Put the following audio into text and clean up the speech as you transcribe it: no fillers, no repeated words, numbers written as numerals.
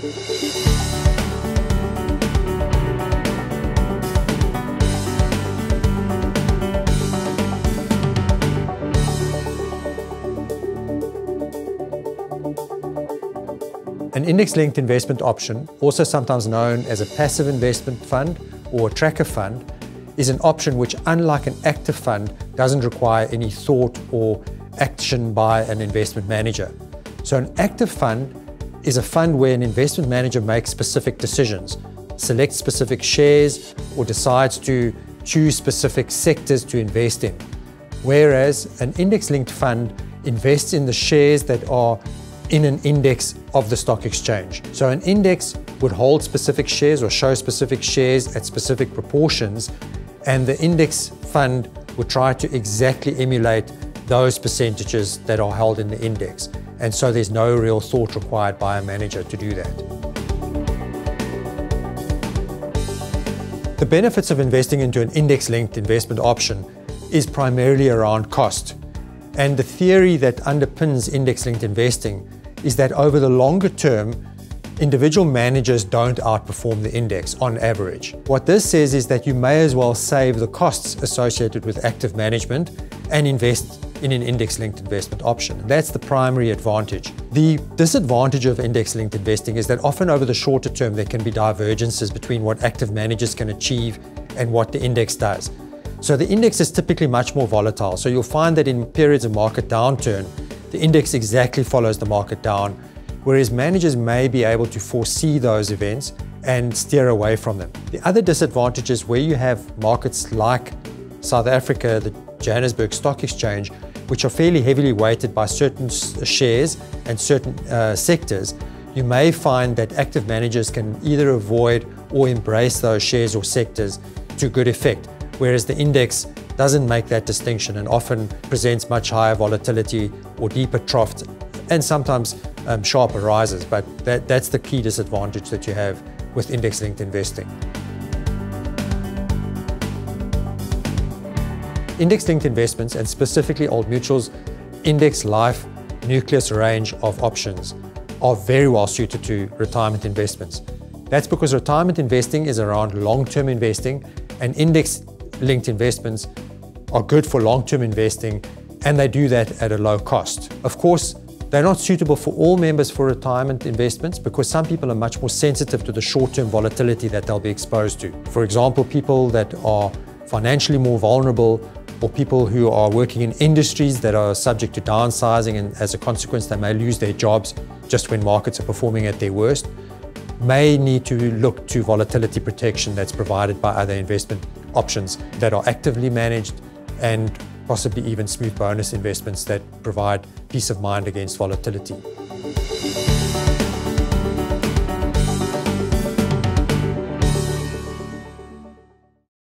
An index-linked investment option, also sometimes known as a passive investment fund or a tracker fund, is an option which, unlike an active fund, doesn't require any thought or action by an investment manager. So an active fund is a fund where an investment manager makes specific decisions, selects specific shares, or decides to choose specific sectors to invest in. Whereas an index-linked fund invests in the shares that are in an index of the stock exchange. So an index would hold specific shares or show specific shares at specific proportions, and the index fund would try to exactly emulate those percentages that are held in the index. And so there's no real thought required by a manager to do that. The benefits of investing into an index-linked investment option is primarily around cost. And the theory that underpins index-linked investing is that over the longer term, individual managers don't outperform the index on average. What this says is that you may as well save the costs associated with active management and invest in an index-linked investment option. That's the primary advantage. The disadvantage of index-linked investing is that often over the shorter term there can be divergences between what active managers can achieve and what the index does. So the index is typically much more volatile. So you'll find that in periods of market downturn, the index exactly follows the market down, whereas managers may be able to foresee those events and steer away from them. The other disadvantage is where you have markets like South Africa, the Johannesburg Stock Exchange, which are fairly heavily weighted by certain shares and certain sectors, you may find that active managers can either avoid or embrace those shares or sectors to good effect, whereas the index doesn't make that distinction and often presents much higher volatility or deeper troughs and sometimes sharper rises. But that's the key disadvantage that you have with index-linked investing. Index-linked investments, and specifically Old Mutual's Index Life Nucleus range of options, are very well suited to retirement investments. That's because retirement investing is around long-term investing, and index-linked investments are good for long-term investing, and they do that at a low cost. Of course, they're not suitable for all members for retirement investments because some people are much more sensitive to the short-term volatility that they'll be exposed to. For example, people that are financially more vulnerable, or people who are working in industries that are subject to downsizing, and as a consequence they may lose their jobs just when markets are performing at their worst, may need to look to volatility protection that's provided by other investment options that are actively managed, and possibly even smooth bonus investments that provide peace of mind against volatility.